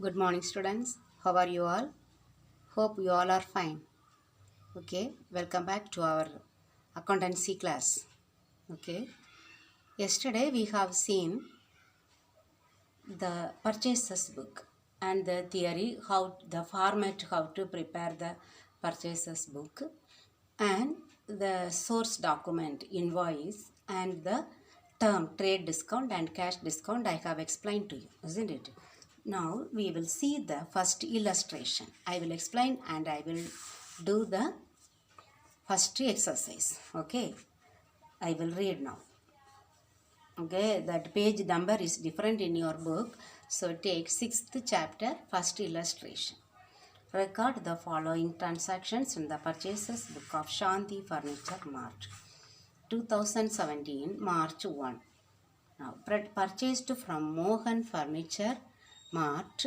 Good morning, students. How are you all? Hope you all are fine. Okay, welcome back to our accountancy class. Okay, yesterday we have seen the purchases book and the theory, how the format, how to prepare the purchases book, and the source document, invoice, and the term trade discount and cash discount I have explained to you, isn't it? Now we will see the first illustration. I will explain and I will do the first exercise. Okay, I will read now. Okay, that page number is different in your book. So take 6th chapter, first illustration. Record the following transactions in the purchases book of Shanti Furniture Mart. 2017 March 1. Now purchased from Mohan Furniture Mart,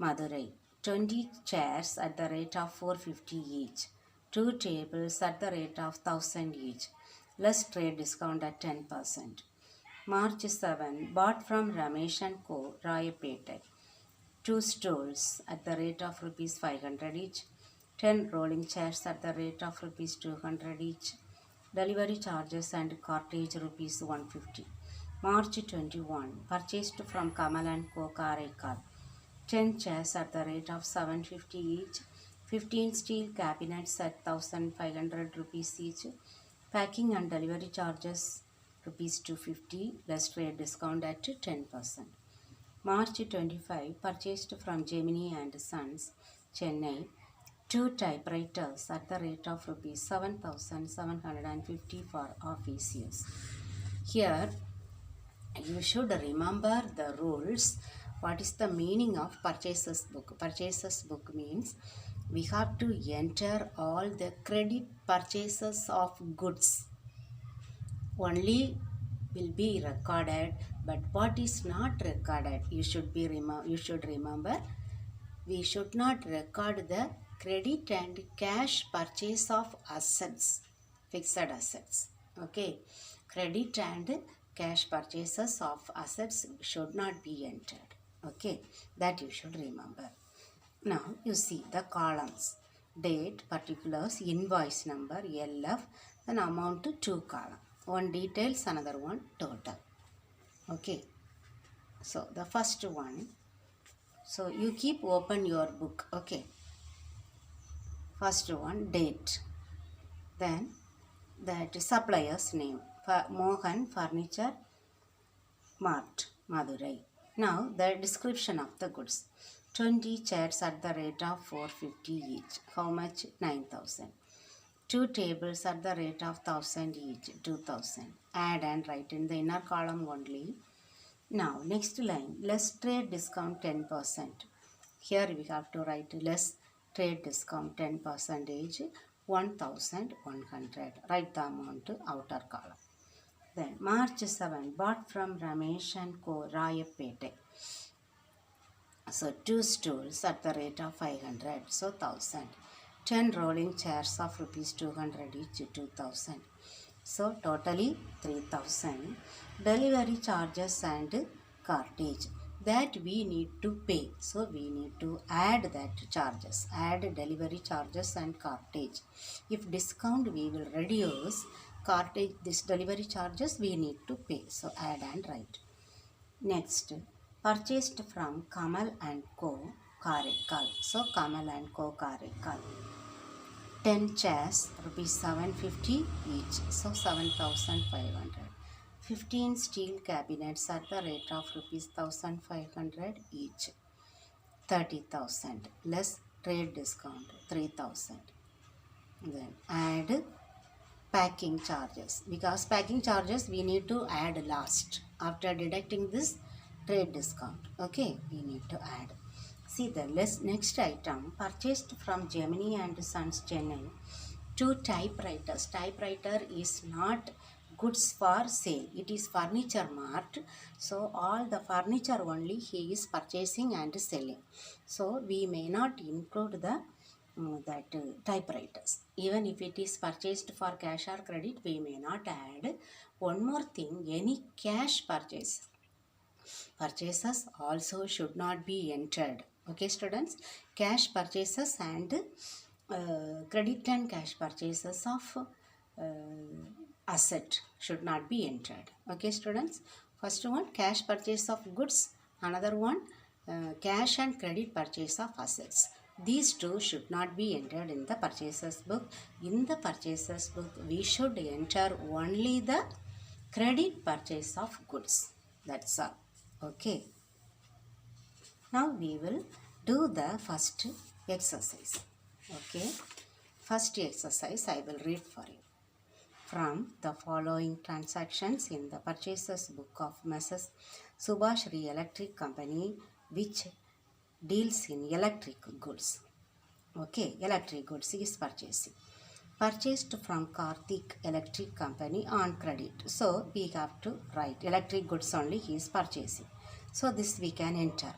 Madurai. 20 chairs at the rate of 450 each. 2 tables at the rate of 1000 each. Less trade discount at 10%. March 7. Bought from Ramesh & Co. Rayapete. 2 stools at the rate of rupees 500 each. 10 rolling chairs at the rate of rupees 200 each. Delivery charges and cartage rupees 150. March 21. Purchased from Kamal & Co. Karaikal. 10 chairs at the rate of 750 each. 15 steel cabinets at 1500 rupees each. Packing and delivery charges rupees 250 less trade discount at 10%. March 25 purchased from Gemini and Sons, Chennai, 2 typewriters at the rate of rupees 7750 for office use. Here you should remember the rules. What is the meaning of purchases book? Purchases book means we have to enter all the credit purchases of goods. Only will be recorded, but what is not recorded, you should remember, we should not record the credit and cash purchase of assets, fixed assets. Okay, credit and cash purchases of assets should not be entered. Okay, that you should remember. Now you see the columns: date, particulars, invoice number, LF, then amount to 2 column. One details, another one total. Okay, so the first one, so you keep open your book. Okay, first one, date, then that supplier's name, Mohan Furniture Mart, Madurai. Now the description of the goods: 20 chairs at the rate of 450 each. How much? 9,000. 2 tables at the rate of 1000 each, 2000. Add and write in the inner column only. Now next line, less trade discount 10%. Here we have to write less trade discount 10%, 1100. Write the amount to outer column. Then March 7, bought from Ramesh & Co. Rayapete. So 2 stools at the rate of 500, so 1000. 10 rolling chairs of rupees 200 each, 2000. So totally 3000. Delivery charges and cartage, that we need to pay. So we need to add that charges, add delivery charges and cartage. If discount, we will reduce cartage, this delivery charges we need to pay. So add and write. Next, purchased from Kamal & Co. Karaikal. So Kamal & Co. Karaikal. 10 chairs, rupees 750 each, so 7500. 15 steel cabinets at the rate of rupees 1500 each, 30,000. Less trade discount, 3000. Then add packing charges, because packing charges we need to add last after deducting this trade discount. Okay, we need to add. See the next item, purchased from Gemini and Sons, Chennai, 2 typewriters. Typewriter is not goods for sale, it is furniture mart. So all the furniture only he is purchasing and selling. So we may not include the typewriters. Even if it is purchased for cash or credit, we may not add. One more thing, any cash purchase, purchases also should not be entered. Okay, students, cash purchases and credit and cash purchases of asset should not be entered. Okay, students, first one cash purchase of goods, another one cash and credit purchase of assets. These two should not be entered in the purchases book. In the purchases book, we should enter only the credit purchase of goods. That's all. Okay. Now we will do the first exercise. Okay. First exercise I will read for you. From the following transactions in the purchases book of Messrs. Subhash Re Electric Company, which deals in electric goods. Okay, electric goods is purchasing. Purchased from Karthik Electric Company on credit. So we have to write electric goods only he is purchasing. So this we can enter.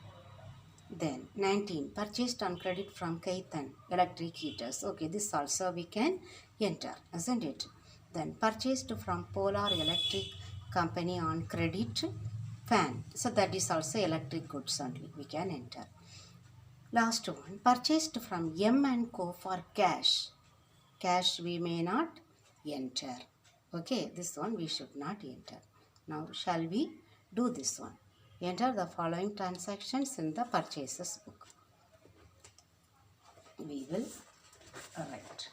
Then 19, purchased on credit from Kaitan Electric Heaters. Okay, this also we can enter, isn't it? Then purchased from Polar Electric Company on credit fan. So that is also electric goods only we can enter. Last one, purchased from M & Co for cash. Cash we may not enter. Okay, this one we should not enter. Now shall we do this one? Enter the following transactions in the purchases book. We will write.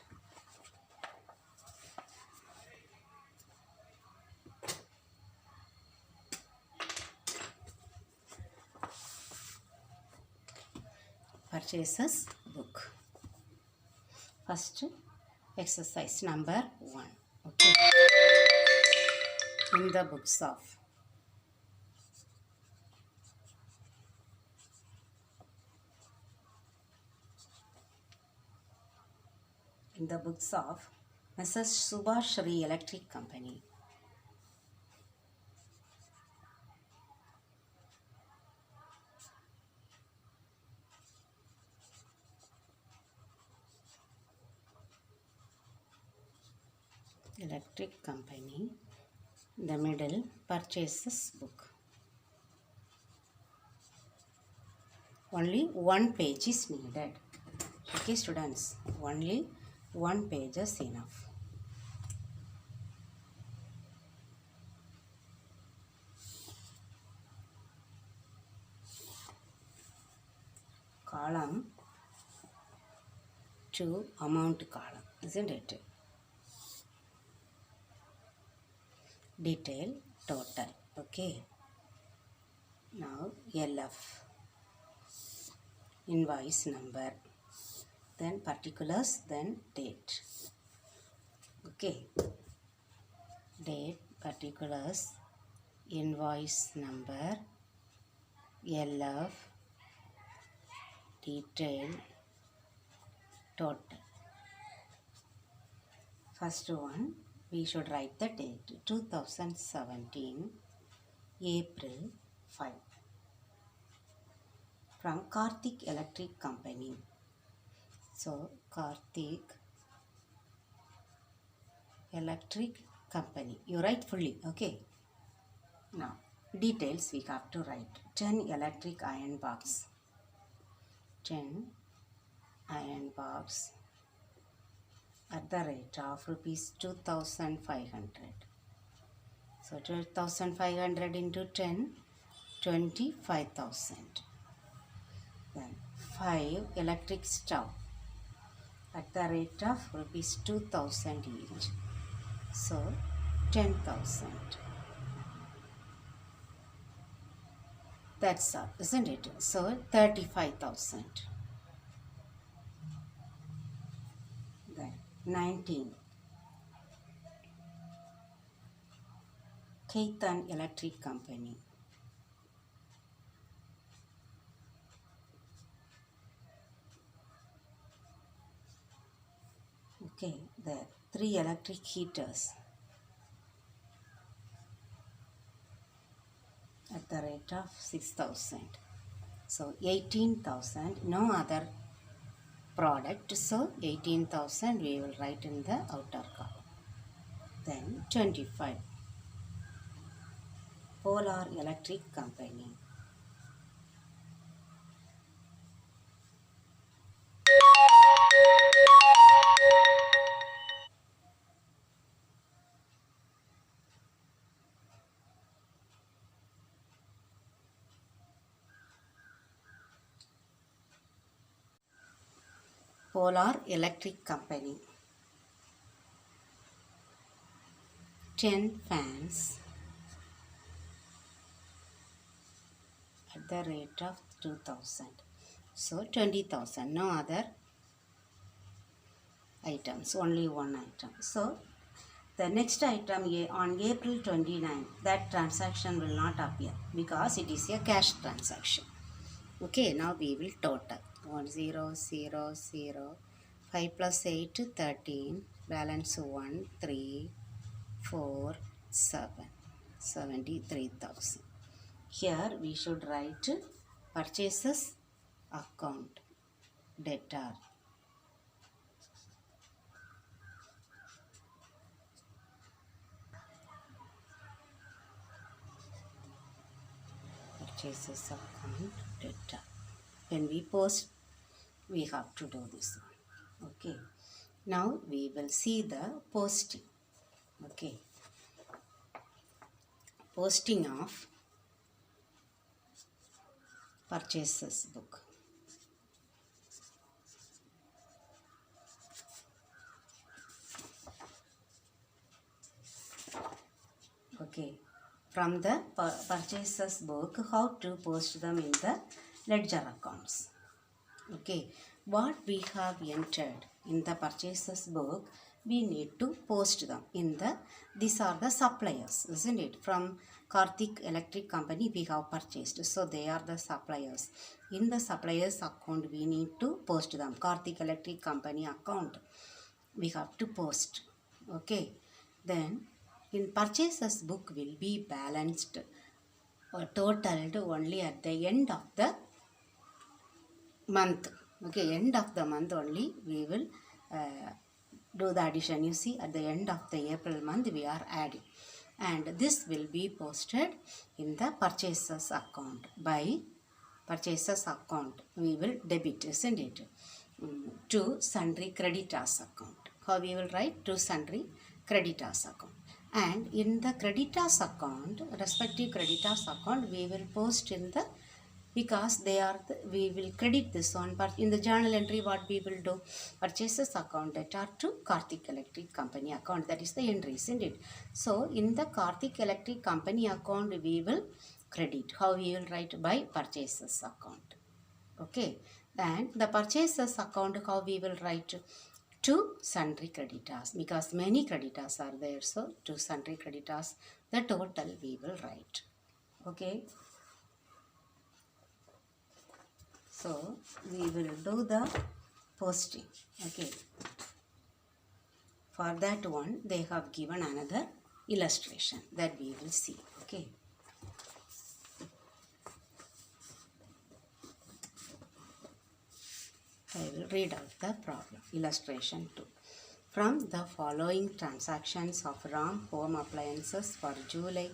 Purchases book. First exercise number 1. Okay. In the books of Messrs. Subhash Re Electric Company. Electric Company, the middle purchases book. Only one page is needed. Okay, students, only one page is enough. Column to amount column, isn't it? Detail total. Okay. Now LF, invoice number, then particulars, then date. Okay. Date, particulars, invoice number, LF, detail, total. First one, we should write the date, 2017 April 5. From Karthik Electric Company. So Karthik Electric Company. You write fully, okay? Now details we have to write. 10 electric iron box. 10 iron box at the rate of rupees 2,500. So 2,500 into 10, 25,000. Then 5 electric stove at the rate of rupees 2,000 each. So 10,000. That's all, isn't it? So 35,000. Then 19. Kaitan Electric Company. Okay, there 3 electric heaters at the rate of 6,000. So 18,000, no other product, so 18,000 we will write in the outer column. Then 25. Polar Electric Company. Polar Electric Company. 10 fans at the rate of 2000. So 20,000. No other items, only one item. So the next item on April 29, that transaction will not appear because it is a cash transaction. Okay, now we will total 1000, 5 plus 8 13, balance 1 3 4 7, 73,000. Here we should write purchases account debtor. Purchases account debtor. When we post, we have to do this one. Okay. Now we will see the posting. Okay. Posting of purchases book. Okay. From the purchases book, how to post them in the ledger accounts. Okay. What we have entered in the purchases book, we need to post them in the, these are the suppliers, isn't it? From Karthik Electric Company we have purchased, so they are the suppliers. In the suppliers account we need to post them. Karthik Electric Company account we have to post. Okay. Then in purchases book will be balanced or totaled only at the end of the month. Okay, end of the month only we will do the addition. You see, at the end of the April month we are adding, and this will be posted in the purchases account. By purchases account we will debit, isn't it, to sundry creditors account. How we will write? To sundry creditors account. And in the creditors account, respective creditors account, we will post in the, because they are the, we will credit this one, but in the journal entry what we will do? Purchases account debtor to Karthik Electric Company account. That is the entry, isn't it? So in the Karthik Electric Company account we will credit. How we will write? By purchases account. Okay. And the purchases account, how we will write? To sundry creditors, because many creditors are there, so to sundry creditors the total we will write. Okay. So we will do the posting. Okay. For that one they have given another illustration that we will see. Okay. I will read out the problem. Illustration 2. From the following transactions of Ram Home Appliances for July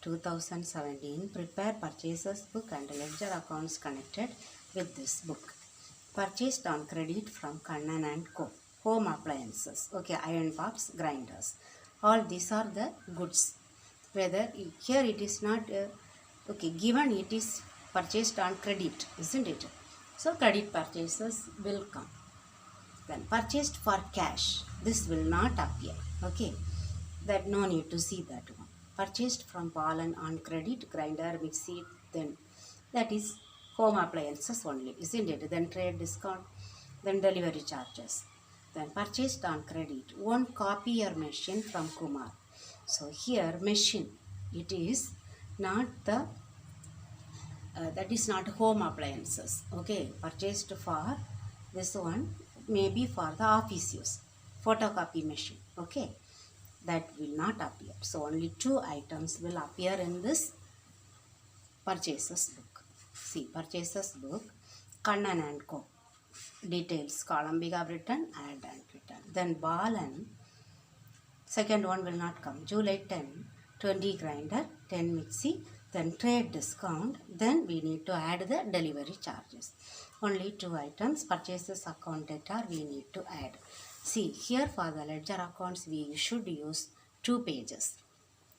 2017, prepare purchases book and ledger accounts connected with this book. Purchased on credit from Kannan and Co. Home appliances. Okay, iron pots, grinders. All these are the goods. Whether here it is not, okay, given it is purchased on credit, isn't it? So credit purchases will come. Then purchased for cash, this will not appear. Okay, that no need to see that one. Purchased from Palan on credit, grinder, mixie, then that is home appliances only, isn't it? Then trade discount, then delivery charges. Then purchased on credit, one copier machine from Kumar. So here machine, it is not the that is not home appliances. Okay, purchased for this one, maybe for the office use, photocopy machine. Okay, that will not appear. So only two items will appear in this purchases book. See, purchases book, Kannan and Co. Details column we have written, add and return. Then Balan, second one will not come. July 10, 20 grinder, 10 mixie, then trade discount, then we need to add the delivery charges. Only 2 items, purchases account data we need to add. See, here for the ledger accounts we should use 2 pages.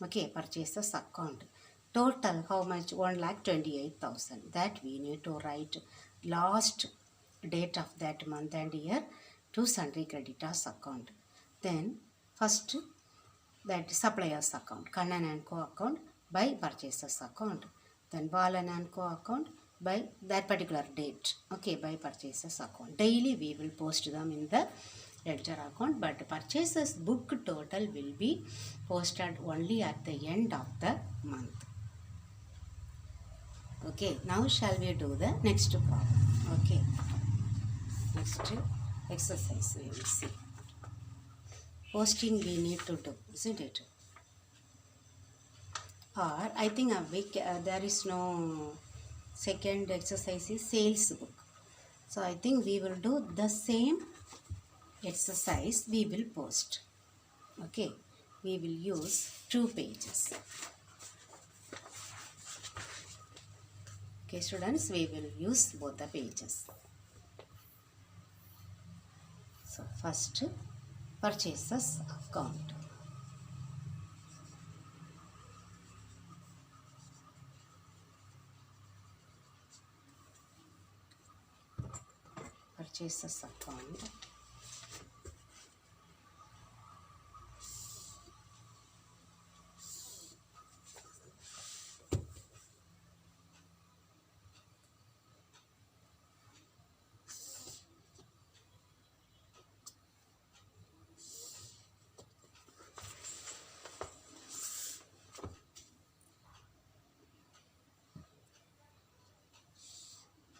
Okay, purchases account. Total how much? 1,28,000. That we need to write last date of that month and year to sundry creditors account. Then first that suppliers account, Kannan and Co account by purchases account. Then Balan and Co account by that particular date. Okay, by purchases account. Daily we will post them in the ledger account, but purchases book total will be posted only at the end of the month. Okay, now shall we do the next problem? Okay, next exercise we will see. Posting we need to do, isn't it? Or I think there is no second exercise is sales book. So I think we will do the same exercise we will post. Okay, we will use 2 pages. Okay students, we will use both the pages. So first purchases account. Purchases account.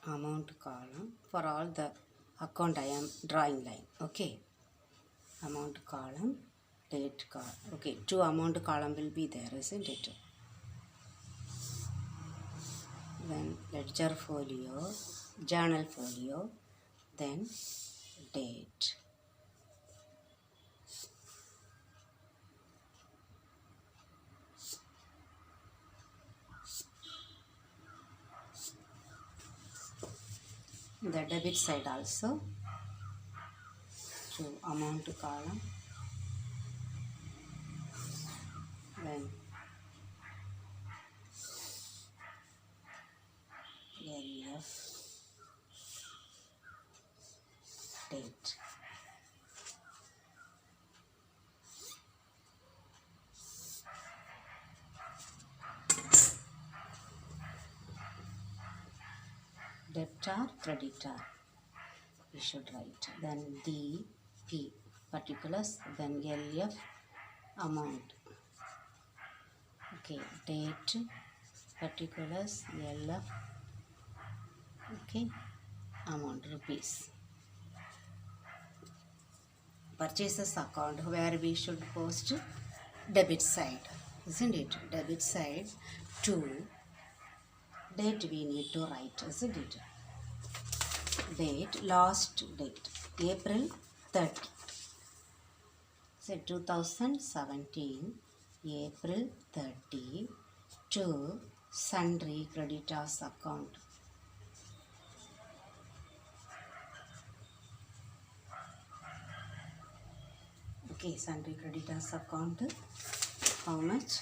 Amount column for all the account I am drawing line. Okay, amount column, date column. Okay, 2 amount column will be there, isn't it? Then ledger folio, journal folio, then date. The debit side also, to amount column, then LF, date. Debtor, creditor, we should write. Then DP, particulars, then LF, amount. Okay, date, particulars, LF, okay, amount, rupees. Purchases account, where we should post debit side, isn't it? Debit side to date we need to write, isn't it? Date, last date, April 30. So 2017, April 30 to sundry creditors account. Okay, sundry creditors account, how much?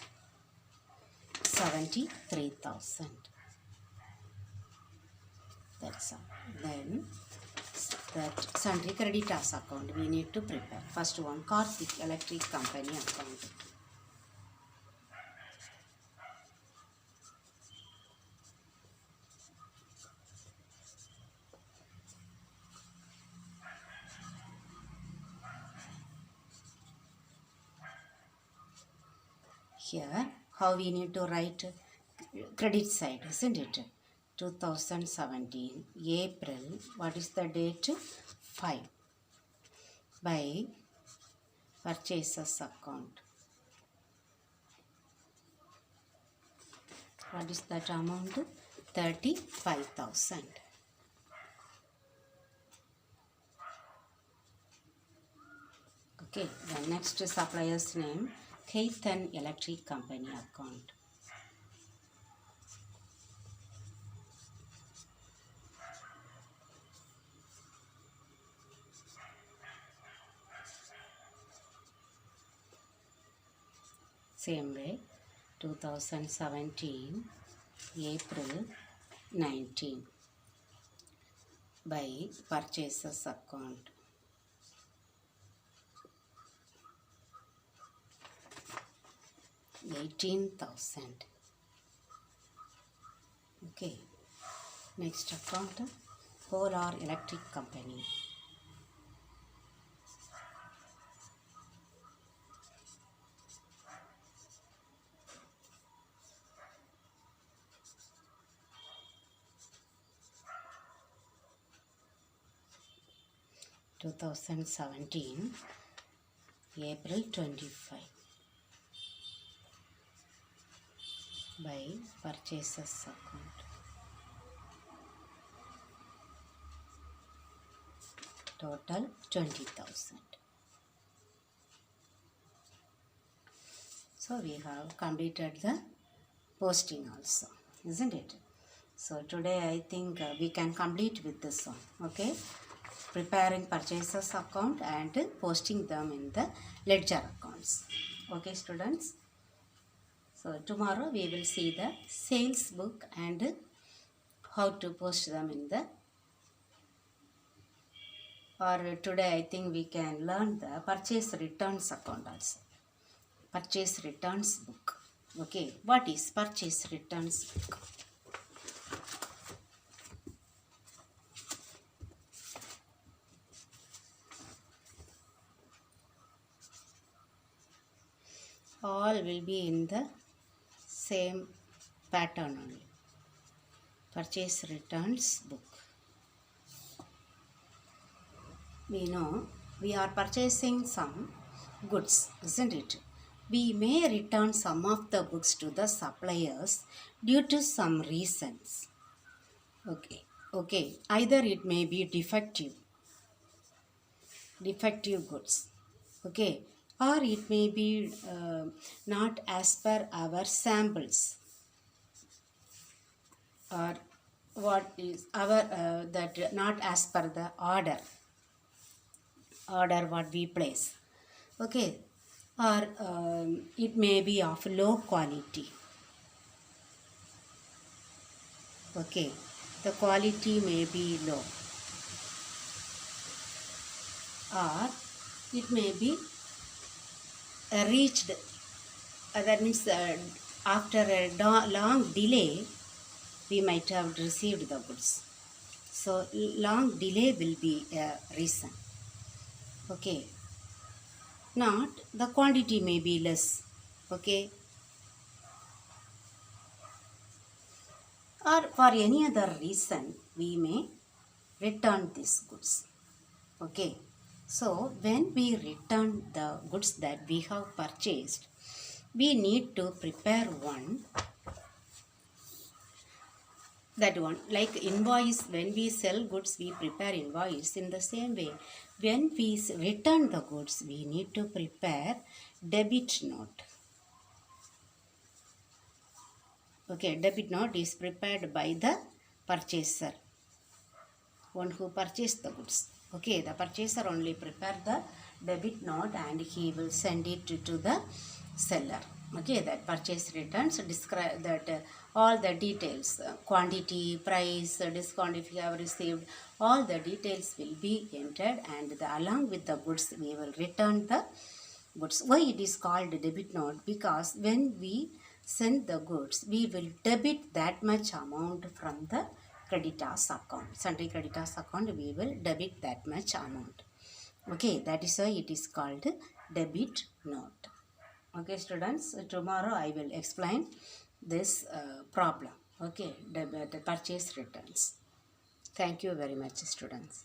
73,000. That's all. Then that sundry creditors account we need to prepare. First one, Karthik Electric Company account. Here, how we need to write credit side, isn't it? 2017, April, what is the date? 5. By purchases account. What is that amount? 35,000. Okay, the next supplier's name, Keithan Electric Company account. Same way, 2017 April 19 by purchases account. $18,000. Okay. Next account, Polar Electric Company. (2017) April 25 by purchases account. Total 20,000. So we have completed the posting also, isn't it? So today I think we can complete with this one. Okay, preparing purchases account and posting them in the ledger accounts. Okay, students. So tomorrow we will see the sales book and how to post them in the, or today I think we can learn the purchase returns account also. Purchase returns book. Okay, what is purchase returns book? All will be in the same pattern only. Purchase returns book. We know we are purchasing some goods, isn't it? We may return some of the goods to the suppliers due to some reasons. Okay. Either it may be defective goods. Okay. Or it may be not as per our samples. Or what is our that not as per the order what we place. Okay. Or it may be of low quality. Okay, the quality may be low, or it may be reached, that means after a long delay we might have received the goods. So long delay will be a reason. Okay, not the quantity may be less. Okay, or for any other reason we may return these goods. Okay, so when we return the goods that we have purchased, we need to prepare that one like invoice. When we sell goods, we prepare invoice. In the same way, when we return the goods, we need to prepare debit note. Okay, debit note is prepared by the purchaser, one who purchased the goods. Okay, the purchaser only prepare the debit note and he will send it to the seller. Okay, that purchase returns describe that all the details, quantity, price, discount if you have received, all the details will be entered, and along with the goods we will return the goods. Why it is called debit note? Because when we send the goods, we will debit that much amount from the creditors account. Sundry creditors account, we will debit that much amount. Okay, that is why it is called debit note. Okay, students, tomorrow I will explain this problem. Okay, the purchase returns. Thank you very much, students.